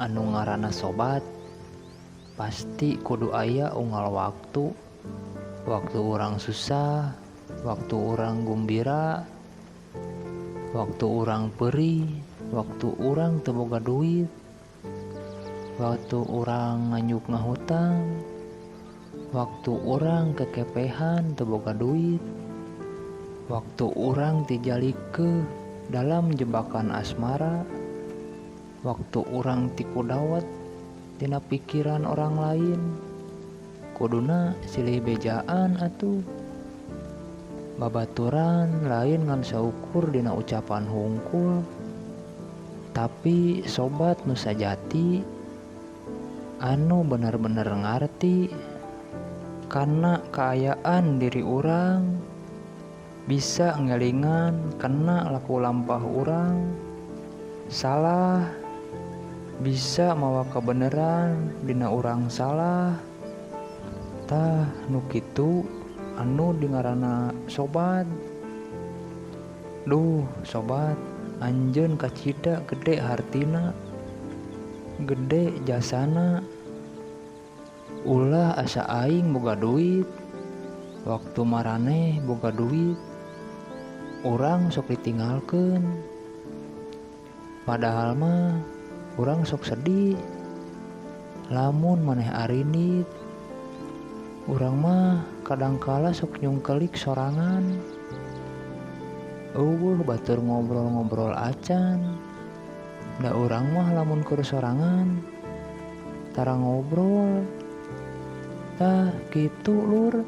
anu ngaranna sobat pasti kudu aya unggal waktu orang susah, waktu orang gembira, waktu orang perih, waktu orang teu boga duit, waktu orang nganyuk ngahutang, waktu orang kekepehan teu boga duit, waktu orang tijalikeun dalam jebakan asmara, waktu orang tikudawat tina pikiran orang lain. Kuduna silih bejaan atuh. Babaturan lain ngan saukur dina ucapan hungkul, tapi sobat nu sajati anu bener-bener ngarti karena keayaan diri orang, bisa ngelingan kena laku lampah orang, salah bisa mawa kebeneran dina orang salah. Tah nu kitu anu dingarana sobat. Duh sobat, anjeun kacida gede hartina, gede jasana, ulah asa aing boga duit, waktu maraneh boga duit, urang sok ditinggalkeun. Padahal mah urang sok sedih lamun maneh arinit. Urang mah kadangkala sok nyungkelik sorangan. Batur ngobrol-ngobrol acan. Da urang mah lamun keur sorangan tara ngobrol. Tah kitu lur.